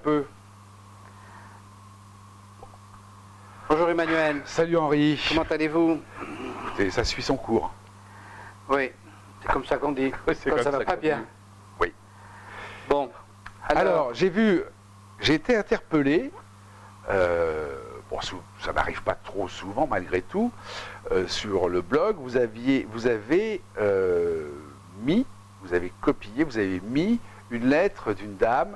peu. Bonjour Emmanuel. Salut Henri. Comment allez-vous? Écoutez, ça suit son cours. Oui, c'est comme ça qu'on dit. Oui, c'est Quand comme ça va ça pas qu'on bien. dit. Oui. Bon. Alors, j'ai été interpellé, bon, ça n'arrive pas trop souvent malgré tout, sur le blog, vous avez copié, vous avez mis une lettre d'une dame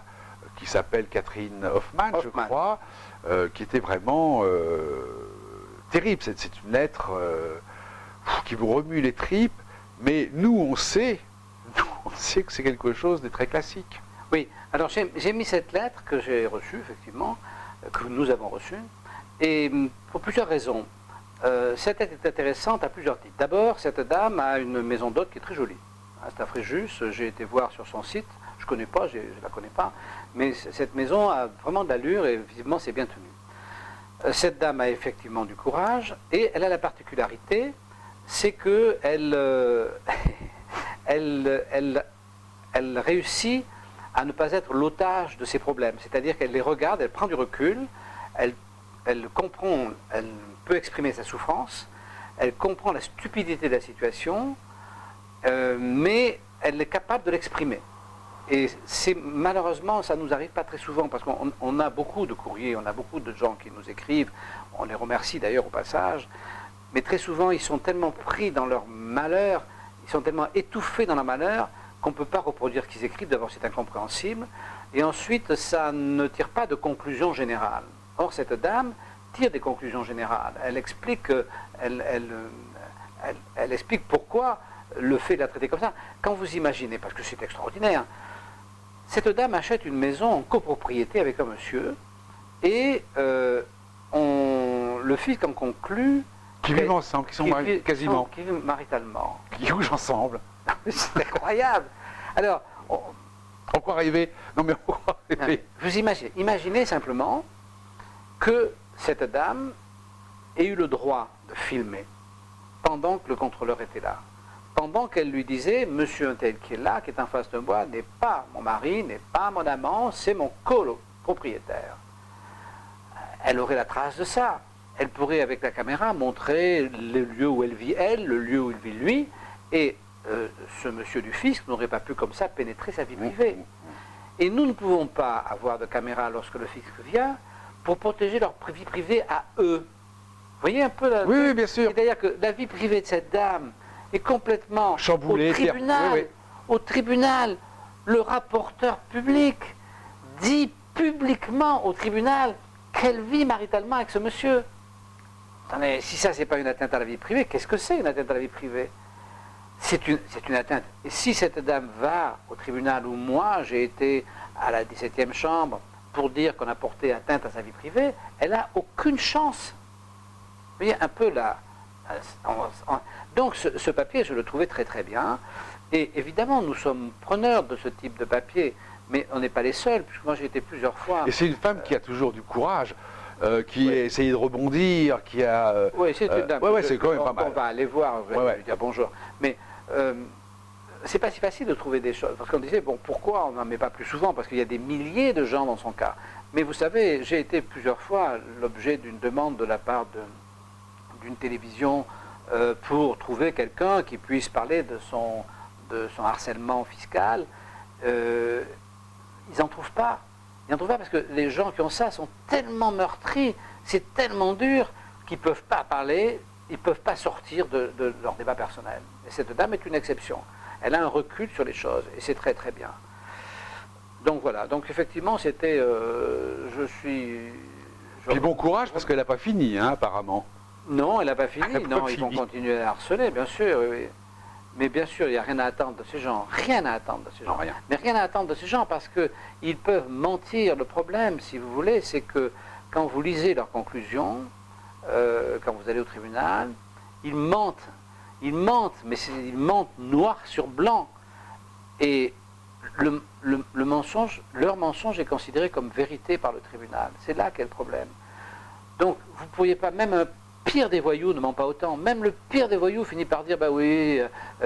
qui s'appelle Catherine Hoffman, je crois, qui était vraiment terrible. C'est une lettre qui vous remue les tripes, mais nous on sait que c'est quelque chose de très classique. Oui, alors j'ai mis cette lettre que j'ai reçue, effectivement, que nous avons reçue, et pour plusieurs raisons. Cette lettre est intéressante à plusieurs titres. D'abord, cette dame a une maison d'hôte qui est très jolie. C'est à Fréjus, j'ai été voir sur son site, je ne connais pas, je ne la connais pas, mais cette maison a vraiment de l'allure et visiblement c'est bien tenu. Cette dame a effectivement du courage et elle a la particularité, c'est qu'elle elle réussit à ne pas être l'otage de ses problèmes. C'est-à-dire qu'elle les regarde, elle prend du recul, elle comprend, elle peut exprimer sa souffrance, elle comprend la stupidité de la situation, mais elle est capable de l'exprimer. Et malheureusement, ça ne nous arrive pas très souvent, parce qu'on a beaucoup de courriers, on a beaucoup de gens qui nous écrivent, on les remercie d'ailleurs au passage, mais très souvent, ils sont tellement pris dans leur malheur, ils sont tellement étouffés dans leur malheur, qu'on ne peut pas reproduire ce qu'ils écrivent, d'abord c'est incompréhensible, et ensuite ça ne tire pas de conclusion générale. Or cette dame tire des conclusions générales, elle explique, elle explique pourquoi le fait de la traiter comme ça. Quand vous imaginez, parce que c'est extraordinaire, cette dame achète une maison en copropriété avec un monsieur, et le fisc en conclut... Qui vivent ensemble, qui sont quasiment... Qui vivent maritalement. Qui couchent ensemble. C'est incroyable. Alors, on croit rêver. Non mais on croit rêver. Vous imaginez simplement que cette dame ait eu le droit de filmer pendant que le contrôleur était là. Pendant qu'elle lui disait, monsieur un tel qui est là, qui est en face de moi, n'est pas mon mari, n'est pas mon amant, c'est mon copropriétaire. Elle aurait la trace de ça. Elle pourrait, avec la caméra, montrer le lieu où elle vit elle, le lieu où il vit lui, et ce monsieur du fisc n'aurait pas pu comme ça pénétrer sa vie privée. Et nous ne pouvons pas avoir de caméra lorsque le fisc vient pour protéger leur vie privée à eux. Vous voyez un peu la... Oui, bien sûr. C'est-à-dire que la vie privée de cette dame est complètement chamboulée. Au tribunal. Oui. Au tribunal, le rapporteur public dit publiquement au tribunal qu'elle vit maritalement avec ce monsieur. Attendez, si ça c'est pas une atteinte à la vie privée, qu'est-ce que c'est une atteinte à la vie privée? C'est une atteinte. Et si cette dame va au tribunal où moi j'ai été à la 17e chambre pour dire qu'on a porté atteinte à sa vie privée, elle n'a aucune chance. Vous voyez un peu là. Donc ce papier, je le trouvais très très bien. Et évidemment, nous sommes preneurs de ce type de papier, mais on n'est pas les seuls, puisque moi j'ai été plusieurs fois... Et c'est une femme qui a toujours du courage. Qui a essayé de rebondir, qui a... oui, c'est une dame. C'est quand même pas mal. On va aller voir, on va lui dire bonjour. Mais c'est pas si facile de trouver des choses. Parce qu'on disait, bon, pourquoi on n'en met pas plus souvent? Parce qu'il y a des milliers de gens dans son cas. Mais vous savez, j'ai été plusieurs fois l'objet d'une demande de la part d'une télévision pour trouver quelqu'un qui puisse parler de son harcèlement fiscal. Ils n'en trouvent pas. Ils n'en trouvent pas parce que les gens qui ont ça sont tellement meurtris, c'est tellement dur qu'ils ne peuvent pas parler, ils ne peuvent pas sortir de leur débat personnel. Et cette dame est une exception. Elle a un recul sur les choses et c'est très très bien. Donc voilà, donc effectivement c'était... Puis bon courage parce qu'elle n'a pas fini, hein, apparemment. Non, elle n'a pas fini, ils vont continuer à harceler, bien sûr, oui. Mais bien sûr, il n'y a rien à attendre de ces gens. Rien à attendre de ces gens. Non, rien. Mais rien à attendre de ces gens parce qu'ils peuvent mentir. Le problème, si vous voulez, c'est que quand vous lisez leurs conclusions, quand vous allez au tribunal, ils mentent. Ils mentent, mais ils mentent noir sur blanc. Et le mensonge, leur mensonge est considéré comme vérité par le tribunal. C'est là qu'est le problème. Donc, vous ne pourriez pas, même un pire des voyous ne ment pas autant. Même le pire des voyous finit par dire, bah oui,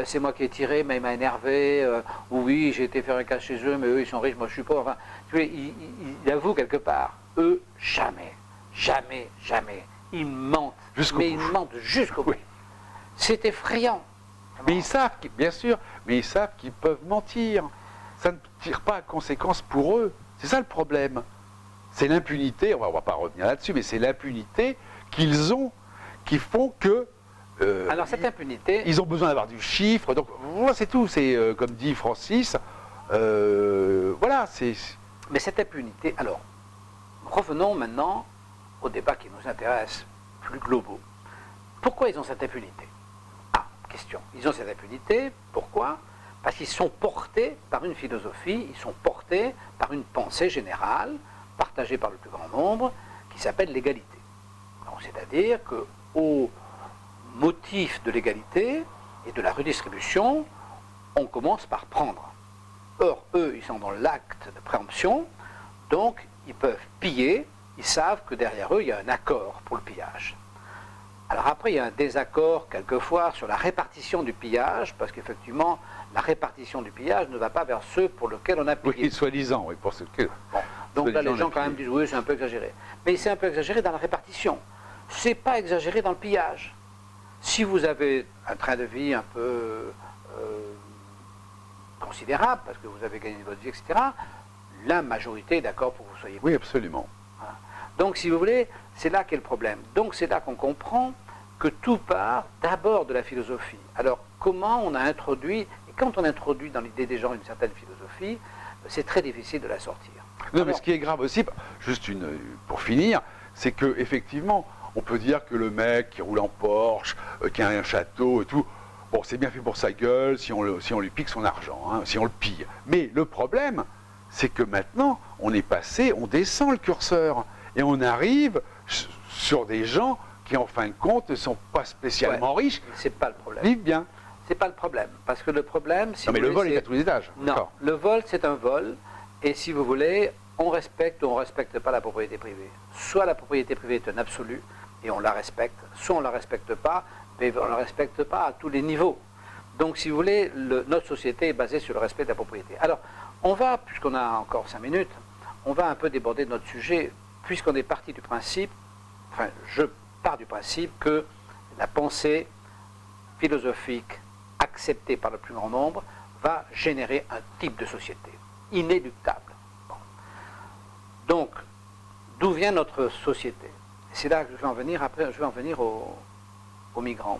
c'est moi qui ai tiré, mais il m'a énervé, ou oui, j'ai été faire un cas chez eux, mais eux, ils sont riches, moi je suis pauvre. Enfin, ils avouent quelque part. Eux, jamais, jamais, jamais. Ils mentent. Mais ils mentent jusqu'au bout. Oui. C'est effrayant. Mais ils savent, bien sûr, mais ils savent qu'ils peuvent mentir. Ça ne tire pas à conséquence pour eux. C'est ça le problème. C'est l'impunité, on va pas revenir là-dessus, mais c'est l'impunité qu'ils ont, qui font que... Alors cette impunité... Ils ont besoin d'avoir du chiffre, donc voilà, c'est tout. C'est comme dit Francis, voilà, c'est... Mais cette impunité... Alors, revenons maintenant au débat qui nous intéresse, plus globaux. Pourquoi ils ont cette impunité? Ah, question. Ils ont cette impunité, pourquoi? Parce qu'ils sont portés par une philosophie, ils sont portés par une pensée générale, partagée par le plus grand nombre, qui s'appelle l'égalité. C'est-à-dire qu'au motif de l'égalité et de la redistribution, on commence par prendre. Or, eux, ils sont dans l'acte de préemption, donc ils peuvent piller, ils savent que derrière eux, il y a un accord pour le pillage. Alors après, il y a un désaccord quelquefois sur la répartition du pillage, parce qu'effectivement, la répartition du pillage ne va pas vers ceux pour lesquels on a pillé. Oui, soi-disant, oui, pour ceux que... Bon, donc là, les gens quand même disent, oui, c'est un peu exagéré. Mais c'est un peu exagéré dans la répartition. C'est pas exagéré dans le pillage. Si vous avez un train de vie un peu considérable, parce que vous avez gagné votre vie, etc., la majorité est d'accord pour que vous soyez... Oui, absolument. Voilà. Donc, si vous voulez, c'est là qu'est le problème. Donc, c'est là qu'on comprend que tout part d'abord de la philosophie. Alors, comment on a introduit, et quand on introduit dans l'idée des gens une certaine philosophie, c'est très difficile de la sortir. Non, mais ce qui est grave aussi, juste pour finir, c'est que effectivement, on peut dire que le mec qui roule en Porsche, qui a un château et tout, bon, c'est bien fait pour sa gueule si on lui pique son argent, hein, si on le pille. Mais le problème, c'est que maintenant, on descend le curseur et on arrive sur des gens qui, en fin de compte, ne sont pas spécialement riches. C'est pas le problème. Vivent bien. C'est pas le problème, parce que le problème... Si non, mais vous le voulez, vol est à tous les étages. Non, le vol, c'est un vol, et si vous voulez, on respecte ou on ne respecte pas la propriété privée. Soit la propriété privée est un absolu, et on la respecte, soit on ne la respecte pas, mais on ne la respecte pas à tous les niveaux. Donc, si vous voulez, notre société est basée sur le respect de la propriété. Alors, on va, puisqu'on a encore 5 minutes, on va un peu déborder de notre sujet, puisqu'on est parti du principe, enfin, je pars du principe que la pensée philosophique acceptée par le plus grand nombre va générer un type de société, inéluctable. Bon. Donc, d'où vient notre société? C'est là que je vais en venir, après je vais en venir aux migrants.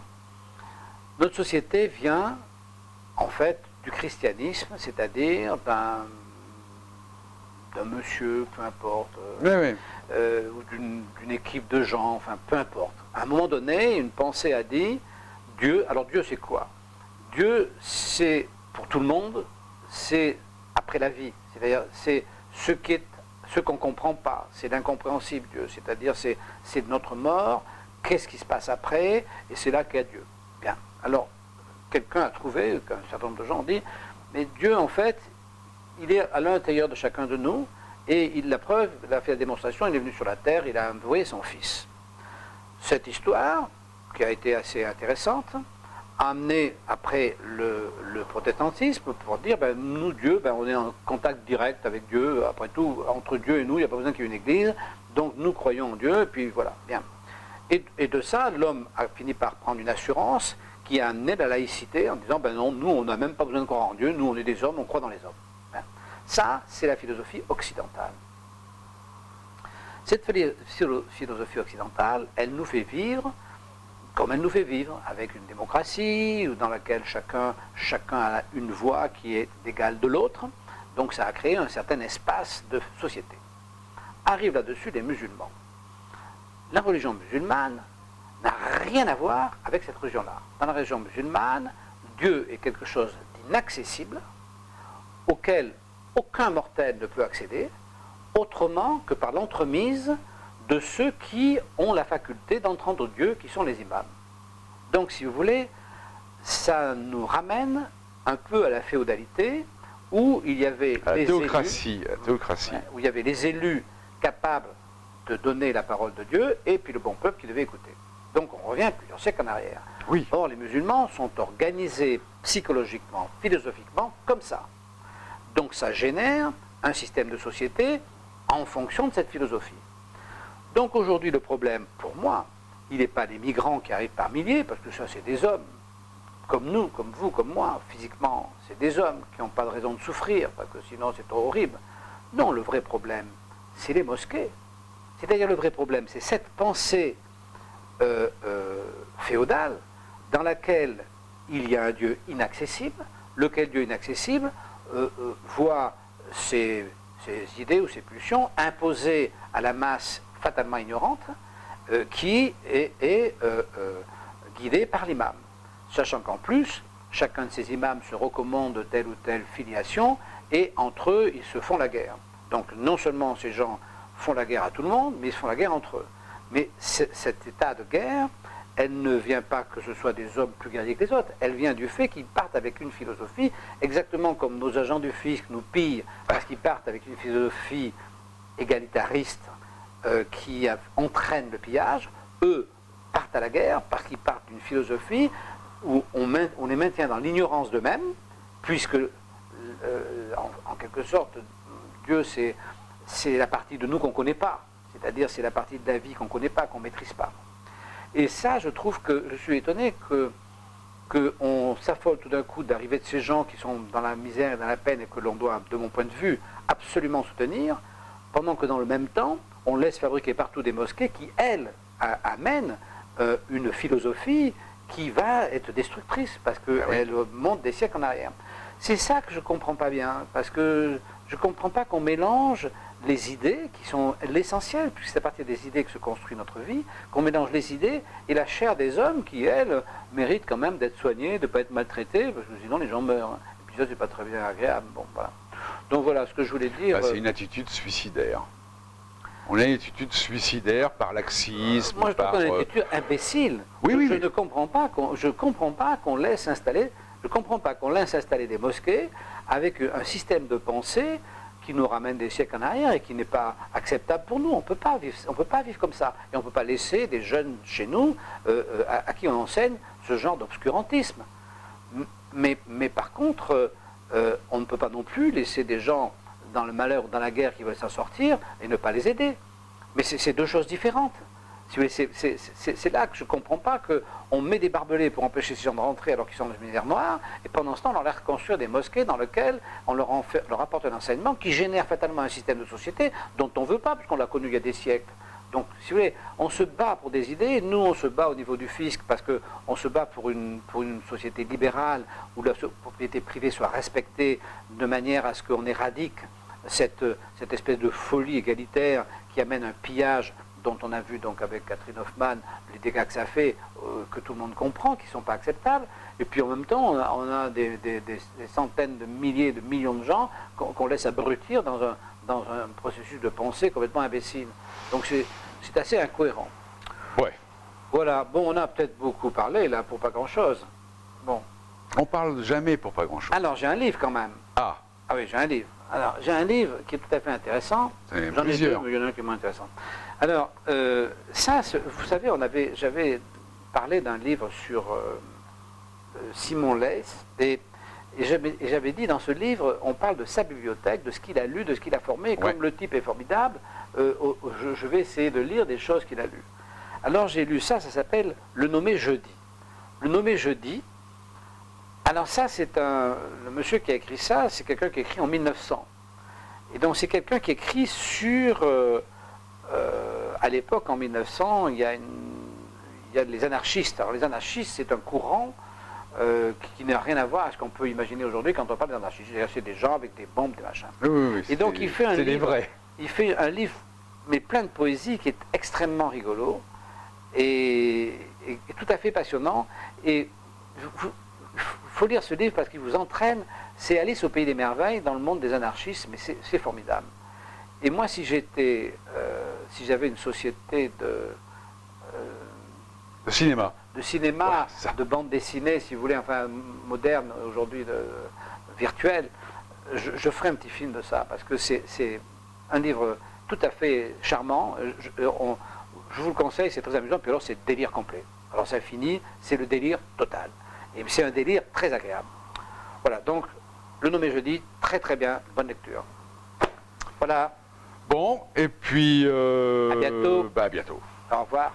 Notre société vient, en fait, du christianisme, c'est-à-dire d'un monsieur, peu importe, ou d'une équipe de gens, enfin, peu importe. À un moment donné, une pensée a dit, Dieu, alors Dieu c'est quoi? Dieu, c'est, pour tout le monde, c'est après la vie, c'est-à-dire c'est ce qu'on ne comprend pas, c'est l'incompréhensible Dieu, c'est-à-dire c'est notre mort, qu'est-ce qui se passe après, et c'est là qu'il y a Dieu. Bien, alors quelqu'un a trouvé, un certain nombre de gens ont dit, mais Dieu en fait, il est à l'intérieur de chacun de nous, et la preuve, il a fait la démonstration, il est venu sur la terre, il a envoyé son fils. Cette histoire, qui a été assez intéressante, a amené après le protestantisme pour dire, nous, Dieu, on est en contact direct avec Dieu, après tout, entre Dieu et nous, il n'y a pas besoin qu'il y ait une église, donc nous croyons en Dieu, et puis voilà, bien. Et de ça, l'homme a fini par prendre une assurance qui a amené la laïcité en disant, non, nous, on n'a même pas besoin de croire en Dieu, nous, on est des hommes, on croit dans les hommes. Bien. Ça, c'est la philosophie occidentale. Cette philosophie occidentale, elle nous fait vivre comme elle nous fait vivre, avec une démocratie dans laquelle chacun a une voix qui est égale de l'autre. Donc ça a créé un certain espace de société. Arrivent là-dessus les musulmans. La religion musulmane n'a rien à voir avec cette religion-là. Dans la religion musulmane, Dieu est quelque chose d'inaccessible, auquel aucun mortel ne peut accéder, autrement que par l'entremise de ceux qui ont la faculté d'entendre Dieu, qui sont les imams. Donc, si vous voulez, ça nous ramène un peu à la féodalité, où il y avait les théocratie, élus, où il y avait les élus capables de donner la parole de Dieu, et puis le bon peuple qui devait écouter. Donc, on revient plusieurs siècles en arrière. Oui. Or, les musulmans sont organisés psychologiquement, philosophiquement, comme ça. Donc, ça génère un système de société en fonction de cette philosophie. Donc aujourd'hui, le problème, pour moi, il n'est pas les migrants qui arrivent par milliers, parce que ça, c'est des hommes, comme nous, comme vous, comme moi, physiquement, c'est des hommes qui n'ont pas de raison de souffrir, parce que sinon c'est trop horrible. Non, le vrai problème, c'est les mosquées. C'est-à-dire le vrai problème, c'est cette pensée féodale dans laquelle il y a un Dieu inaccessible, lequel Dieu inaccessible voit ses idées ou ses pulsions imposées à la masse fatalement ignorante qui est guidée par l'imam. Sachant qu'en plus, chacun de ces imams se recommande telle ou telle filiation et entre eux, ils se font la guerre. Donc non seulement ces gens font la guerre à tout le monde, mais ils se font la guerre entre eux. Mais cet état de guerre, elle ne vient pas que ce soit des hommes plus guerriers que les autres, elle vient du fait qu'ils partent avec une philosophie, exactement comme nos agents du fisc nous pillent, parce qu'ils partent avec une philosophie égalitariste qui entraîne le pillage, eux partent à la guerre parce qu'ils partent d'une philosophie où on les maintient dans l'ignorance d'eux-mêmes, puisque en quelque sorte, Dieu c'est la partie de nous qu'on ne connaît pas, c'est-à-dire c'est la partie de la vie qu'on ne connaît pas, qu'on ne maîtrise pas. Et ça, je trouve que je suis étonné qu'on s'affole tout d'un coup d'arriver de ces gens qui sont dans la misère et dans la peine et que l'on doit, de mon point de vue, absolument soutenir, pendant que dans le même temps, on laisse fabriquer partout des mosquées qui, elles, amènent une philosophie qui va être destructrice parce qu'elle monte des siècles en arrière. C'est ça que je ne comprends pas bien, parce que je ne comprends pas qu'on mélange les idées qui sont l'essentiel, puisque c'est à partir des idées que se construit notre vie, qu'on mélange les idées et la chair des hommes qui, elles, méritent quand même d'être soignées, de ne pas être maltraitées, parce que sinon les gens meurent. Et puis ça, c'est pas très bien agréable. Bon, voilà. Donc voilà ce que je voulais dire. C'est une attitude suicidaire. On a une attitude suicidaire par laxisme. Moi, je trouve qu'on a une attitude imbécile. Je ne comprends pas qu'on laisse installer. Je ne comprends pas qu'on laisse installer des mosquées avec un système de pensée qui nous ramène des siècles en arrière et qui n'est pas acceptable pour nous. On ne peut pas vivre comme ça. Et on ne peut pas laisser des jeunes chez nous à qui on enseigne ce genre d'obscurantisme. Mais par contre, on ne peut pas non plus laisser des gens dans le malheur ou dans la guerre qui veulent s'en sortir et ne pas les aider. Mais c'est deux choses différentes. C'est là que je ne comprends pas qu'on met des barbelés pour empêcher ces gens de rentrer alors qu'ils sont dans une misère noire, et pendant ce temps, on leur fait construire des mosquées dans lesquelles on leur apporte un enseignement qui génère fatalement un système de société dont on ne veut pas, puisqu'on l'a connu il y a des siècles. Donc, si vous voulez, on se bat pour des idées, nous on se bat au niveau du fisc parce qu'on se bat pour une société libérale où la propriété privée soit respectée de manière à ce qu'on éradique cette espèce de folie égalitaire qui amène un pillage dont on a vu donc avec Catherine Hoffman les dégâts que ça fait, que tout le monde comprend, qui ne sont pas acceptables. Et puis en même temps, on a des centaines de milliers, de millions de gens qu'on laisse abrutir dans un processus de pensée complètement imbécile. Donc c'est assez incohérent. Ouais. Voilà. Bon, on a peut-être beaucoup parlé là pour pas grand-chose. Bon. On parle jamais pour pas grand-chose. Alors j'ai un livre quand même. Ah oui, j'ai un livre. Alors j'ai un livre qui est tout à fait intéressant. J'en ai deux, mais il y en a un qui est moins intéressant. Alors, vous savez, j'avais parlé d'un livre sur Simon Leys, et j'avais dit dans ce livre, on parle de sa bibliothèque, de ce qu'il a lu, de ce qu'il a formé, et comme le type est formidable, je vais essayer de lire des choses qu'il a lues. Alors j'ai lu ça s'appelle Le Nommé Jeudi. Le Nommé Jeudi, alors ça le monsieur qui a écrit ça, c'est quelqu'un qui a écrit en 1900. Et donc c'est quelqu'un qui écrit sur... à l'époque, en 1900, il y a les anarchistes. Alors les anarchistes, c'est un courant qui n'a rien à voir avec ce qu'on peut imaginer aujourd'hui quand on parle des anarchistes. C'est des gens avec des bombes, des machins. Oui, et donc il fait un livre, mais plein de poésie qui est extrêmement rigolo et tout à fait passionnant. Et il faut lire ce livre parce qu'il vous entraîne. C'est Alice au pays des merveilles dans le monde des anarchistes, mais c'est formidable. Et moi, si j'avais une société de cinéma, de bande dessinée, si vous voulez, enfin moderne, aujourd'hui virtuelle, je ferais un petit film de ça, parce que c'est un livre tout à fait charmant. Je vous le conseille, c'est très amusant, puis alors c'est délire complet. Alors ça finit, c'est le délire total. Et c'est un délire très agréable. Voilà, donc, Le Nommé Jeudi, très très bien, bonne lecture. Voilà. Bon, et puis... À bientôt. à bientôt. Au revoir.